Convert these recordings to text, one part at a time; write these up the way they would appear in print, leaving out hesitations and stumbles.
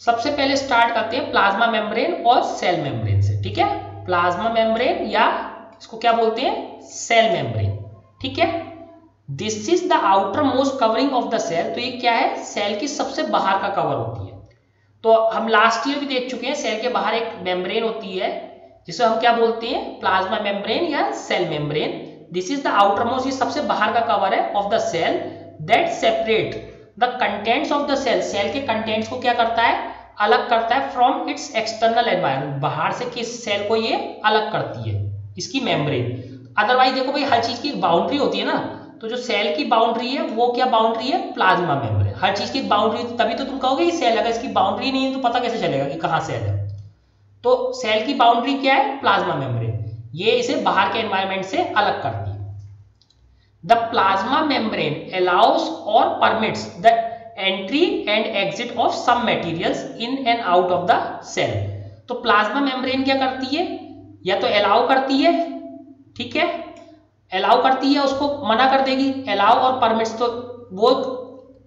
सबसे पहले स्टार्ट करते हैं प्लाज्मा मेम्ब्रेन और सेल मेम्ब्रेन से, ठीक है। प्लाज्मा मेम्ब्रेन या इसको क्या बोलते हैं, सेल मेम्ब्रेन, ठीक है। This is the outer most covering of the cell. तो ये क्या है, सेल की सबसे बाहर का कवर होती है। तो हम लास्ट ईयर भी देख चुके हैं, सेल के बाहर एक मेम्ब्रेन होती है जिसे हम क्या बोलते हैं, प्लाज्मा मेम्ब्रेन या cell membrane. This is the outer most, ये सबसे बाहर का कवर है of the cell that separate the contents of the cell. Cell के कंटेंट्स को क्या करता है, अलग करता है फ्रॉम इट्स एक्सटर्नल एनवायरनमेंट। बाहर से किस सेल को ये अलग करती है, इसकी मेम्ब्रेन। अदरवाइज देखो भाई, हर चीज की बाउंड्री होती है ना, तो जो सेल की बाउंड्री है वो क्या बाउंड्री है, प्लाज्मा मेम्ब्रेन। हर चीज की बाउंड्री, तभी तो तुम कहोगे ये सेल, अगर इसकी बाउंड्री नहीं है तो पता कैसे चलेगा कि कहाँ सेल है। तो सेल की बाउंड्री क्या है, प्लाज्मा मेम्ब्रेन, ये इसे बाहर के एनवायरनमेंट से अलग करती है। द प्लाज्मा मेम्ब्रेन अलाउस और permits the entry and exit of some materials in and out of the cell. तो प्लाज्मा मेम्ब्रेन क्या करती है, या तो अलाउ करती है, ठीक है, अलाउ करती है, उसको मना कर देगी। अलाउ और परमिट्स, तो वो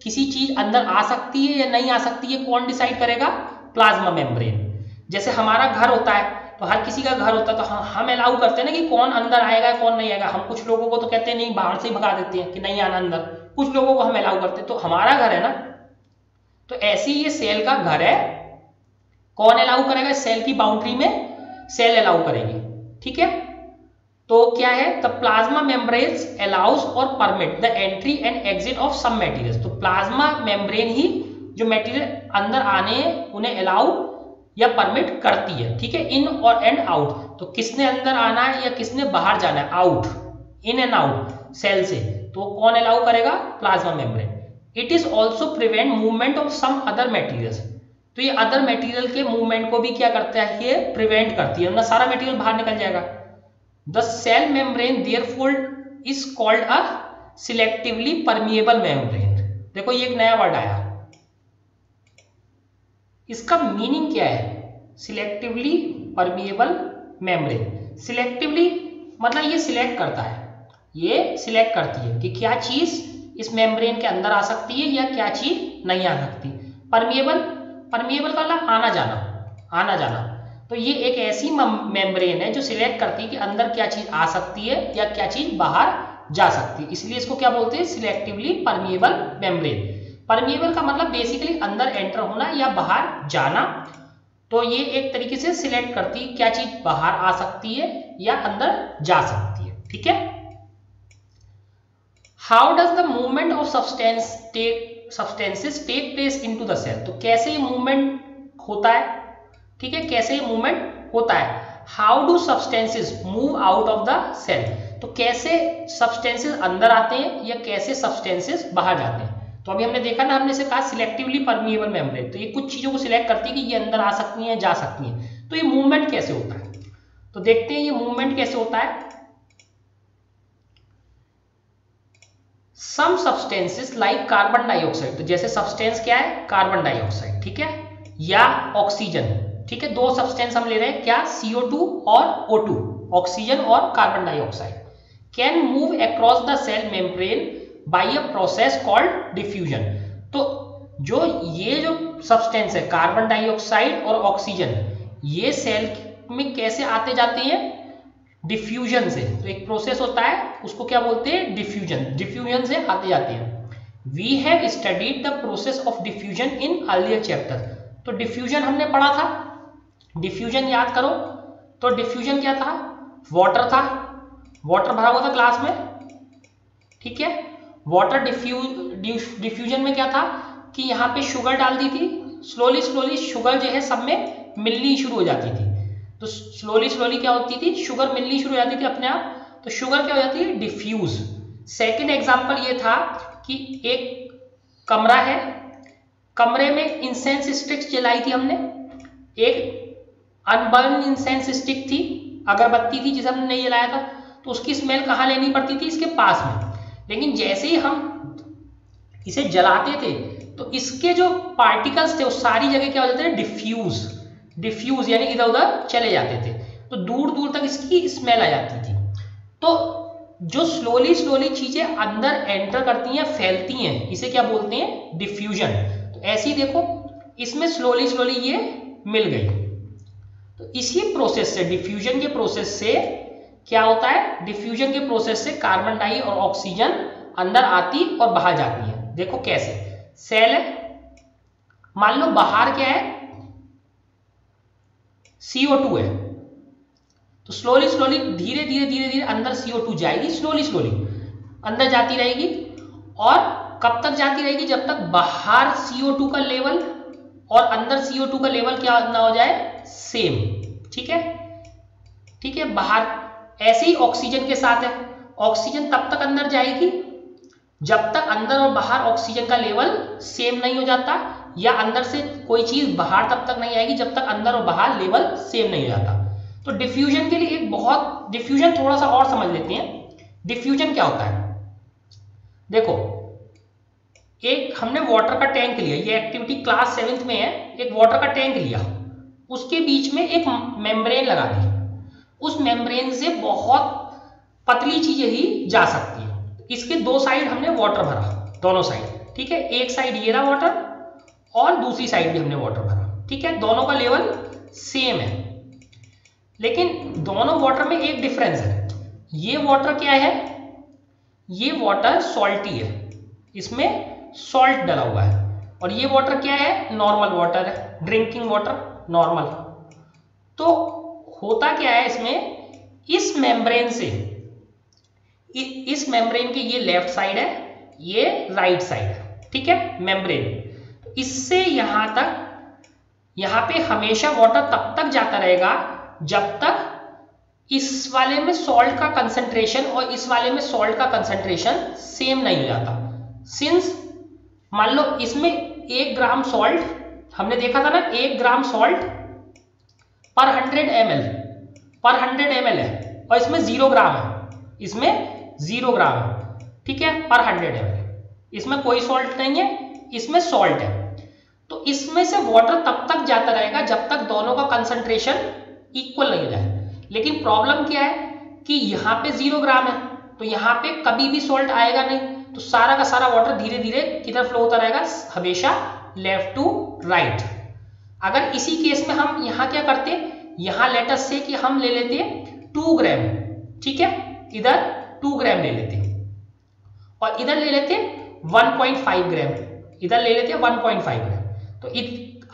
किसी चीज अंदर आ सकती है या नहीं आ सकती है, कौन डिसाइड करेगा, प्लाज्मा मेम्ब्रेन। जैसे हमारा घर होता है, तो हर किसी का घर होता है, तो हम अलाउ करते हैं ना कि कौन अंदर आएगा कौन नहीं आएगा। हम कुछ लोगों को तो कहते हैं नहीं, बाहर से ही भगा देते हैं कि नहीं आना अंदर, कुछ लोगों को हम अलाउ करते हैं। तो हमारा घर है ना, तो ऐसे ही ये सेल का घर है, कौन अलाउ करेगा, सेल की बाउंड्री में सेल अलाउ करेगी, ठीक है। तो क्या है, द प्लाज्मा मेम्ब्रेन्स अलाउस और permit the entry and exit of some materials. तो प्लाज्मा मेम्ब्रेन ही जो मटेरियल अंदर आने हैं उन्हें अलाउ या परमिट करती है, ठीक है। इन और एंड आउट, तो किसने अंदर आना है या किसने बाहर जाना है, out, in and out cell से, तो कौन अलाउ करेगा, plasma membrane. It is also prevent movement of some other materials. तो ये अदर मटेरियल के मूवमेंट को भी क्या करता है, ये प्रिवेंट करती है, ना सारा मटेरियल बाहर निकल जाएगा। The cell membrane therefore is called a selectively permeable membrane. देखो ये एक नया वर्ड आया, इसका मीनिंग क्या है, सिलेक्टिवली परमिएबल मेम्ब्रेन। सिलेक्टिवली मतलब ये सिलेक्ट करता है, ये सिलेक्ट करती है कि क्या चीज इस मेम्ब्रेन के अंदर आ सकती है या क्या चीज नहीं आ सकती। परमिएबल, परमिएबल का मतलब आना जाना, आना जाना। तो ये एक ऐसी मेम्ब्रेन है जो सिलेक्ट करती है कि अंदर क्या चीज आ सकती है या क्या चीज बाहर जा सकती है, इसलिए इसको क्या बोलते हैं, सिलेक्टिवली परमिएबल मेम्ब्रेन। परमिएबल का मतलब बेसिकली अंदर एंटर होना या बाहर जाना। तो ये एक तरीके से सिलेक्ट करती है क्या चीज बाहर आ सकती है या अंदर जा सकती है, ठीक है। How does the movement of substances take place into the cell. तो कैसे ये मूवमेंट होता है, ठीक है, कैसे ये मूवमेंट होता है। How do substances move out of the cell. तो कैसे सब्सटेंसेस अंदर आते हैं या कैसे सब्सटेंसेस बाहर जाते हैं। तो अभी हमने देखा ना, हमने से कहा सिलेक्टिवली परमिएबल मेम्ब्रेन, तो ये कुछ चीजों को सिलेक्ट करती है कि ये अंदर आ सकती हैं जा सकती हैं। तो ये मूवमेंट कैसे होता है, तो देखते हैं ये मूवमेंट कैसे होता है। Some substances like carbon dioxide, तो जैसे सब्सटेंस क्या है, कार्बन डाइऑक्साइड, ठीक है, या ऑक्सीजन, ठीक है, दो सब्सटेंस हम ले रहे हैं, क्या, CO2 और O2, ऑक्सीजन और carbon dioxide, can move across the cell membrane by a process called diffusion. तो जो ये जो सब्सटेंस है कार्बन डाइऑक्साइड और ऑक्सीजन, ये सेल में कैसे आते जाते हैं, डिफ्यूजन से। तो एक प्रोसेस होता है उसको क्या बोलते हैं, डिफ्यूजन, डिफ्यूजन से आते जाते हैं। We have studied the process of diffusion in earlier chapter. तो डिफ्यूजन हमने पढ़ा था, डिफ्यूजन याद करो। तो डिफ्यूजन क्या था, वाटर था, वाटर भरा हुआ था ग्लास में, ठीक है। वाटर डिफ्यूजन में क्या था कि यहाँ पे शुगर डाल दी थी, स्लोली स्लोली शुगर जो है सब में मिलनी शुरू हो जाती थी। तो स्लोली स्लोली क्या होती थी, शुगर मिलनी शुरू हो जाती थी अपने आप, तो शुगर क्या हो जाती है, डिफ्यूज। सेकेंड एग्जाम्पल ये था कि एक कमरा है, कमरे में इंसेंस स्टिक्स जलाई थी हमने, एक अनबर्न इंसेंस स्टिक थी, अगरबत्ती थी जिसे हमने नहीं जलाया था, तो उसकी स्मेल कहाँ लेनी पड़ती थी, इसके पास में। लेकिन जैसे ही हम इसे जलाते थे तो इसके जो पार्टिकल्स थे वो सारी जगह क्या हो जाते थे, डिफ्यूज, डिफ्यूज यानी इधर उधर चले जाते थे, तो दूर दूर तक इसकी स्मेल आ जाती थी। तो जो स्लोली स्लोली चीजें अंदर एंटर करती हैं, फैलती हैं, इसे क्या बोलते हैं, डिफ्यूजन। तो ऐसे ही देखो इसमें स्लोली स्लोली ये मिल गई। तो इसी प्रोसेस से, डिफ्यूजन के प्रोसेस से क्या होता है, डिफ्यूजन के प्रोसेस से कार्बन डाई और ऑक्सीजन अंदर आती और बाहर जाती है। देखो कैसे, सेल है, मान लो बाहर क्या है, CO2 है, तो स्लोली स्लोली धीरे धीरे धीरे धीरे अंदर CO2 जाएगी, स्लोली स्लोली अंदर जाती रहेगी। और कब तक जाती रहेगी, जब तक बाहर CO2 का लेवल और अंदर CO2 का लेवल क्या ना हो जाए, सेम। ठीक है, ठीक है। बाहर ऐसे ही ऑक्सीजन के साथ है, ऑक्सीजन तब तक अंदर जाएगी जब तक अंदर और बाहर ऑक्सीजन का लेवल सेम नहीं हो जाता, या अंदर से कोई चीज बाहर तब तक नहीं आएगी जब तक अंदर और बाहर लेवल सेम नहीं हो जाता। तो डिफ्यूजन के लिए एक बहुत, डिफ्यूजन थोड़ा सा और समझ लेते हैं। डिफ्यूजन क्या होता है, देखो एक हमने वाटर का टैंक लिया, ये एक्टिविटी क्लास 7th में है। एक वाटर का टैंक लिया, उसके बीच में एक मेम्ब्रेन लगा दी, उस मेम्ब्रेन से बहुत पतली चीजें ही जा सकती है। इसके दो साइड हमने वाटर भरा, दोनों साइड, ठीक है। एक साइड ये रहा वाटर और दूसरी साइड भी हमने वाटर भरा, ठीक है। दोनों का लेवल सेम है, लेकिन दोनों वाटर में एक डिफरेंस है। ये वाटर क्या है, ये वाटर सॉल्टी है, इसमें सॉल्ट डला हुआ है। और ये वाटर क्या है, नॉर्मल वाटर है, ड्रिंकिंग वाटर नॉर्मल। तो होता क्या है इसमें, इस मेम्ब्रेन से, इस मेम्ब्रेन के ये लेफ्ट साइड है, ये राइट साइड है, ठीक है, मेम्ब्रेन। इससे यहां तक, यहां पे हमेशा वाटर तब तक जाता रहेगा जब तक इस वाले में सॉल्ट का कंसंट्रेशन और इस वाले में सॉल्ट का कंसंट्रेशन सेम नहीं हो जाता। सिंस मान लो इसमें 1 ग्राम सॉल्ट, हमने देखा था ना, 1 ग्राम सॉल्ट पर 100 ml है, और इसमें 0 ग्राम है, इसमें 0 ग्राम है, ठीक है, पर 100 ml। इसमें कोई सॉल्ट नहीं है, इसमें सॉल्ट है। तो इसमें से वाटर तब तक जाता रहेगा जब तक दोनों का कंसंट्रेशन इक्वल नहीं हो जाए। लेकिन प्रॉब्लम क्या है कि यहाँ पे 0 ग्राम है, तो यहाँ पे कभी भी सॉल्ट आएगा नहीं, तो सारा का सारा वाटर धीरे धीरे किधर फ्लो होता रहेगा, हमेशा लेफ्ट टू राइट। अगर इसी केस में हम यहाँ क्या करते, यहाँ लेट अस से कि हम ले लेते 2 ग्राम, ठीक है, इधर 2 ग्राम ले लेते और इधर ले लेते 1.5 ग्राम, इधर ले लेते 1.5 ग्राम। तो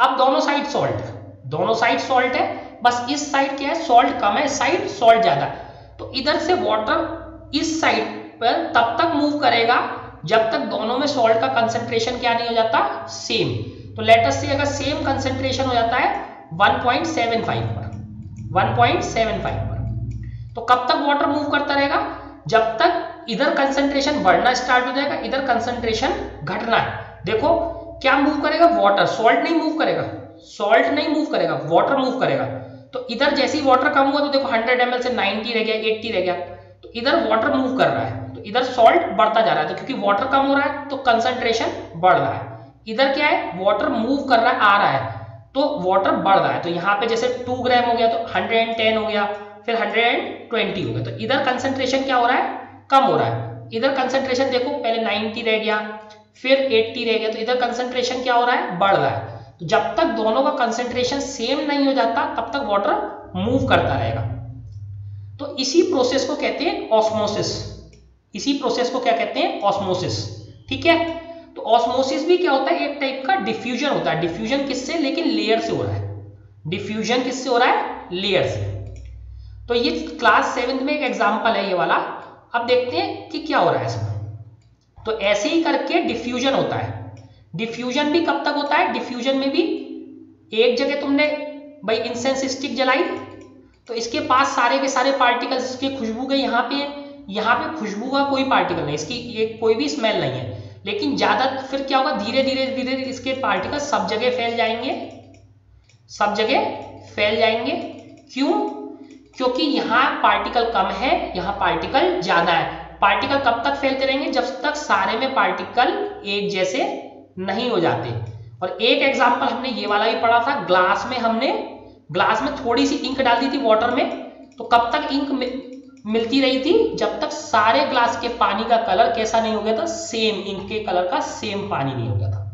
अब दोनों साइड सॉल्ट है, दोनों साइड सॉल्ट है, बस इस साइड क्या है, सॉल्ट कम है, इस साइड सॉल्ट ज्यादा है। तो इधर से वाटर इस साइड पर तब तक मूव करेगा जब तक दोनों में सॉल्ट का कंसंट्रेशन क्या नहीं हो जाता, सेम। तो लेट अस से अगर सेम कंसंट्रेशन हो जाता है 1.75 पर, 1.75 पर, तो कब तक वाटर मूव करता रहेगा, जब तक इधर कंसंट्रेशन बढ़ना स्टार्ट हो जाएगा, इधर कंसंट्रेशन घटना है। देखो क्या मूव करेगा, वाटर, सॉल्ट नहीं मूव करेगा, सॉल्ट नहीं मूव करेगा, वाटर मूव करेगा। तो इधर जैसे ही वाटर कम हुआ तो देखो 100 ml से 90 रह गया, 80 रह गया, तो इधर वाटर मूव कर रहा है, तो इधर सॉल्ट बढ़ता जा रहा है। तो क्योंकि वाटर कम हो रहा है तो कंसंट्रेशन बढ़ रहा है। इधर क्या है, वाटर मूव कर रहा है, आ रहा है, तो वाटर बढ़ रहा है। तो यहाँ पे जैसे 2 ग्राम हो गया तो 110 हो गया, फिर 120 हो गया, तो इधर कंसंट्रेशन क्या हो रहा है, कम हो रहा है। इधर कंसंट्रेशन देखो पहले 90 रह गया, फिर 80 रह गया, तो इधर कंसंट्रेशन क्या हो रहा है, बढ़ रहा है। तो जब तक दोनों का कंसंट्रेशन सेम नहीं हो जाता तब तक वाटर मूव करता रहेगा। तो इसी प्रोसेस को कहते हैं ऑस्मोसिस, इसी प्रोसेस को क्या कहते हैं, ऑस्मोसिस, ठीक है। तो ऑस्मोसिस भी क्या होता है, एक टाइप का डिफ्यूजन होता है। डिफ्यूजन किससे, लेकिन लेयर से हो रहा है, डिफ्यूजन किससे हो रहा है, लेयर से। तो ये क्लास 7th में एक एग्जांपल है ये वाला। अब देखते हैं कि क्या हो रहा है इसमें। तो ऐसे ही करके डिफ्यूजन होता है। डिफ्यूजन भी कब तक होता है, डिफ्यूजन में भी एक जगह तुमने भाई इंसेंस स्टिक जलाई, तो इसके पास सारे के सारे पार्टिकल्स, इसकी खुशबू के यहाँ पे खुशबू का कोई पार्टिकल नहीं, इसकी एक कोई भी स्मेल नहीं है। लेकिन ज्यादा फिर क्या होगा, धीरे धीरे इसके पार्टिकल सब जगह फैल जाएंगे, सब जगह फैल जाएंगे। क्यों, क्योंकि यहाँ पार्टिकल कम है, यहाँ पार्टिकल ज्यादा है। पार्टिकल कब तक फैलते रहेंगे, जब तक सारे में पार्टिकल एक जैसे नहीं हो जाते। और एक एग्जांपल हमने ये वाला भी पढ़ा था, ग्लास में थोड़ी सी इंक डाल दी थी वाटर में, तो कब तक इंक मिलती रही थी, जब तक सारे ग्लास के पानी का कलर कैसा नहीं हो गया था, सेम, इंक के कलर का सेम पानी नहीं हो गया था।